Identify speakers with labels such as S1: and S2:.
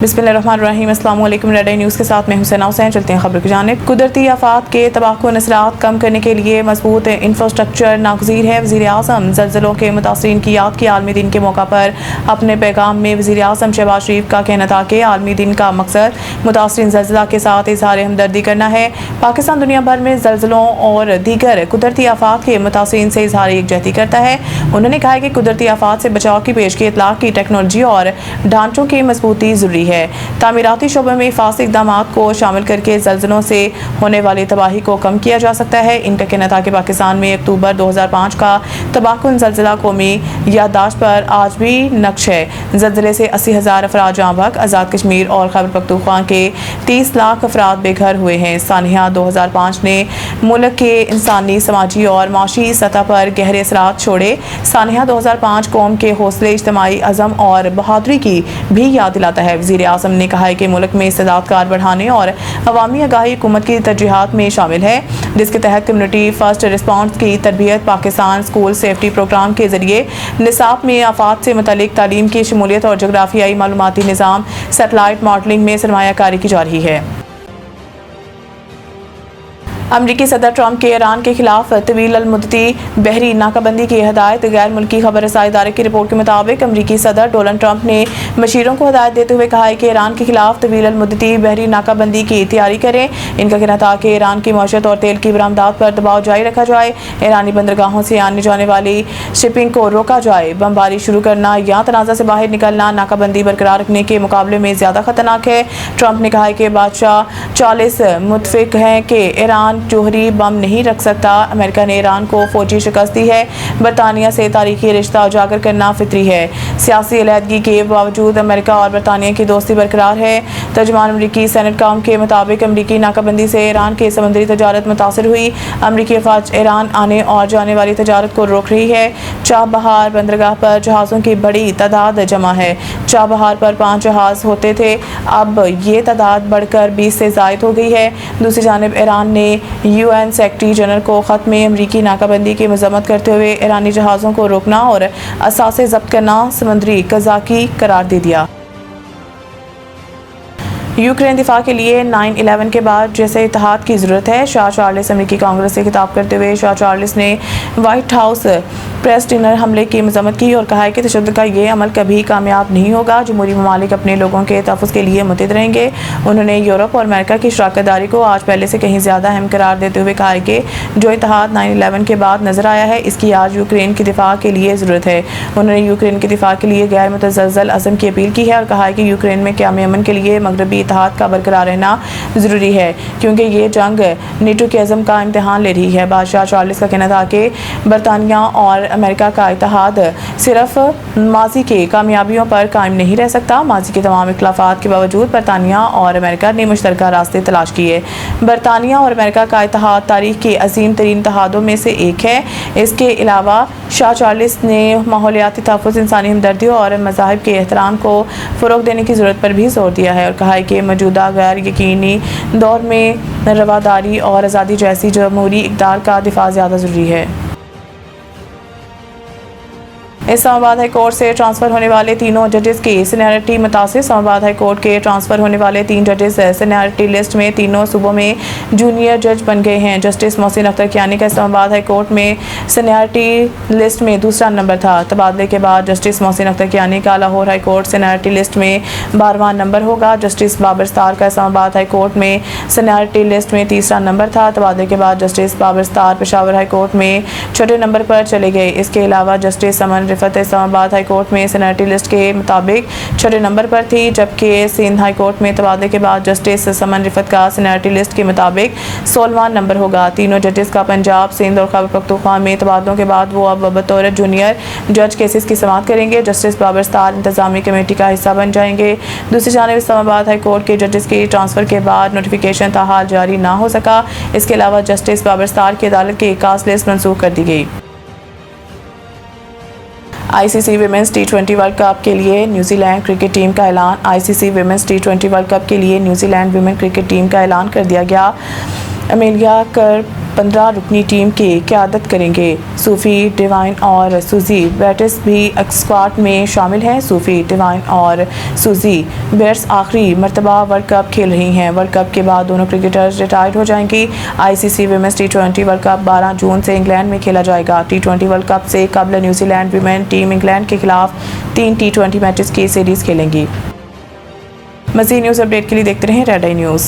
S1: बिस्मिल्लाहिर्रहमानिर्रहीम। अस्सलाम वालेकुम। रेड आई न्यूज़ के साथ मैं हुसैन हुसैन। चलते हैं खबर की जानिब। कुदरती आफात के तबाहकुन असरात कम करने के लिए मजबूत इंफ्रास्ट्रक्चर नागज़ीर है। वज़ीर आज़म ज़लज़लों के मुतासरीन की याद के आलमी दिन के मौका पर अपने पैगाम में वज़ीर आज़म शहबाज शरीफ का कहना था कि आलमी दिन का मकसद मुतासरीन ज़लज़ला के साथ इज़हार हमदर्दी करना है। पाकिस्तान दुनिया भर में ज़लज़लों और दीगर कुदरती आफात के मुतासरीन से इज़हार यकजहती करता है। उन्होंने कहा कि कुदरती आफात से बचाव की पेशगी इतलाक़ की टेक्नोलॉजी और ढांचों की मजबूती ज़रूरी है। तामीराती शोबे में फास इक़दाम को शामिल करके ज़लज़लों से होने वाली तबाही को कम किया जा सकता है। इनका कहना था कि पाकिस्तान में अक्टूबर 2005 का तबाहकुन ज़लज़ला कौमी याददाश्त पर आज भी नक्श है। ज़लज़ले से 80,000 अफराद जाँ बहक, आज़ाद कश्मीर और खैबर पख्तूनख्वा के 30 लाख अफराद बेघर हुए हैं। सानिया 2005 ने मुल्क के इंसानी, समाजी और माशी सतह पर गहरे असरात छोड़े। सानिया 2005 कौम के हौसले, इज्तिमाई अज़म और बहादुरी की भी याद दिलाता है। वज़ीर आज़म ने कहा है कि मुल्क में इस्तेदाद बढ़ाने और अवामी आगाही हुकूमत की तरजीहात में शामिल है, जिसके तहत कम्युनिटी फर्स्ट रिस्पॉन्स की तरबियत, पाकिस्तान स्कूल सेफ्टी प्रोग्राम के जरिए निसाब में आफात से मुतल्लिक तालीम की शमूलियत और जोग्राफियाई मालूमाती निज़ाम सैटेलाइट मॉडलिंग में सरमायाकारी की जा रही है। अमरीकी सदर ट्रंप के ईरान के खिलाफ तवील मुद्दती बहरी नाकाबंदी की हदायत। गैर मुल्की खबर रसाई इदारे की रिपोर्ट के मुताबिक अमरीकी सदर डोनाल्ड ट्रंप ने मशीरों को हदायत देते हुए कहा है कि ईरान के खिलाफ तवील मुद्दती बहरी नाकाबंदी की तैयारी करें। इनका कहना था कि ईरान की मईशत और तेल की बरामदात पर दबाव जारी रखा जाए, ईरानी बंदरगाहों से आने जाने वाली शिपिंग को रोका जाए। बमबारी शुरू करना या तनाज़ा से बाहर निकलना नाकाबंदी बरकरार रखने के मुकाबले में ज़्यादा खतरनाक है। ट्रंप ने कहा है कि बादशाह 40 मुतफिक हैं कि ईरान जोहरी बम नहीं रख सकता। अमेरिका ने ईरान को फौजी शिकस्त दी है। बरतानिया से तारीखी रिश्ता उजागर करना फितरी है। सियासी अलहदगी के बावजूद अमेरिका और बरतानिया की दोस्ती बरकरार है। तर्जुमान अमरीकी सेनेट कौम के मुताबिक अमरीकी नाकाबंदी से ईरान की समुद्री तजारत मुतासर हुई। अमरीकी अफवाज ईरान आने और जाने वाली तजारत को रोक रही है। चाबहार बंदरगाह पर जहाज़ों की बड़ी तादाद जमा है। चाबहार पर 5 जहाज़ होते थे, अब ये तादाद बढ़कर 20 से ज़ायद हो गई है। दूसरी जानिब ईरान ने UN सेक्रेटरी जनरल को ख़त में अमरीकी नाकाबंदी की मज़म्मत करते हुए ईरानी जहाज़ों को रोकना और असासे ज़ब्त करना समुद्री कज़ाकी करार दे दिया। यूक्रेन दिफा के लिए 9/11 के बाद जैसे इत्तेहाद की ज़रूरत है। शाह चार्ल्स अमरीकी कांग्रेस से खिताब करते हुए शाह चार्ल्स ने वाइट हाउस प्रेस डिनर हमले की मज़म्मत की और कहा है कि तशद्दुद का ये अमल कभी कामयाब नहीं होगा। जमहूरी ममालिक अपने लोगों के तहफ़्फ़ुज़ के लिए मुतहद रहेंगे। उन्होंने यूरोप और अमेरिका की शराकतदारी को आज पहले से कहीं ज़्यादा अहम करार देते हुए कहा है कि जो इत्तेहाद 9/11 के बाद नज़र आया है, इसकी आज यूक्रेन के दिफा के लिए ज़रूरत है। उन्होंने यूक्रेन के दिफा के लिए गैर मुतज़लज़ल अज़म की अपील की है और कहा है कि यूक्रेन में क़याम अमन के लिए मगरबी इत्तेहाद का बरकरार रहना ज़रूरी है, क्योंकि ये जंग नेटो के अज़म का इम्तहान ले रही है। बादशाह चार्ल्स का कहना था कि बरतानिया और अमेरिका का इत्तेहाद सिर्फ माजी के कामयाबियों पर कायम नहीं रह सकता। माजी के तमाम इख्लाफात के बावजूद बरतानिया और अमेरिका ने मुश्तरका रास्ते तलाश किए। बरतानिया और अमेरिका का इत्तेहाद तारीख के अजीम तरीन इत्तेहादों में से एक है। इसके अलावा शाह चार्ल्स ने माहौलियाती तहफ़्फ़ुज़, इंसानी हमदर्दी और मज़ाहिब के एहतराम को फ़रोग़ देने की ज़रूरत पर भी जोर दिया है और कहा है कि मौजूदा गैर यकीनी दौर में रवादारी और आज़ादी जैसी जमहूरी इक़दार का दिफा ज़्यादा ज़रूरी है। इस्लामाबाद हाई कोर्ट से ट्रांसफ़र होने वाले तीनों जजेस की सीनियरिटी मुतासिर। इस्लामाबाद हाई कोर्ट के ट्रांसफ़र होने वाले 3 जजेस सीनियरिटी लिस्ट में तीनों सूबों में जूनियर जज बन गए हैं। जस्टिस मोहसिन अख्तर कियानी का इस्लामाबाद हाई कोर्ट में सीनियरिटी लिस्ट में दूसरा नंबर था। तबादले के बाद जस्टिस मोहसिन अख्तर कियानी का Lahore high court seniority list में 12वां नंबर होगा। जस्टिस बाबर स्तार का इस्लामाबाद हाई कोर्ट में सीनियरिटी लिस्ट में तीसरा नंबर था। तबादले के बाद justice Babar Sattar Peshawar high court में छठे नंबर पर चले गए। इसके अलावा justice Saman Islamabad high court में सीनियरिटी लिस्ट के मुताबिक छठे नंबर पर थी, जबकि सिंध हाई कोर्ट में तबादले के बाद जस्टिस समन रिफत का सीनियरिटी लिस्ट के मुताबिक 16वां नंबर होगा। तीनों जजेस का पंजाब, सिंध और खैबर पख्तूनख्वा में तबादलों के बाद वो अब बतौर जूनियर जज केसेस की समाअत करेंगे। जस्टिस बाबर स्तार इंतजामी कमेटी का हिस्सा बन जाएंगे। दूसरी जानिब इस्लामाबाद हाई कोर्ट के जजेस की ट्रांसफ़र के बाद नोटिफिकेशन ताहाल जारी ना हो सका। इसके अलावा जस्टिस बाबर स्तार की अदालत की कास्ट लिस्ट मनसूख कर दी गई। ICC women's T20 world cup के लिए न्यूजीलैंड क्रिकेट टीम का ऐलान। ICC women's T20 world cup के लिए न्यूजीलैंड विमेन क्रिकेट टीम का ऐलान कर दिया गया। अमेलिया कर 15 रुकनी टीम की क़यादत करेंगे। सूफी, डिवाइन और सूजी बेटिस भी स्क्वाड में शामिल हैं। सूफी, डिवाइन और सूजी बेट्स आखिरी मरतबा वर्ल्ड कप खेल रही हैं। वर्ल्ड कप के बाद दोनों क्रिकेटर्स रिटायर्ड हो जाएंगी। ICC women's T20 world cup 12 जून से इंग्लैंड में खेला जाएगा। T20 वर्ल्ड कप से कबल न्यूजीलैंड विमेन टीम इंग्लैंड के खिलाफ 3 T20 मैचेस की सीरीज खेलेंगी। मज़ीद न्यूज़ अपडेट के लिए देखते रहें रेड आई न्यूज़।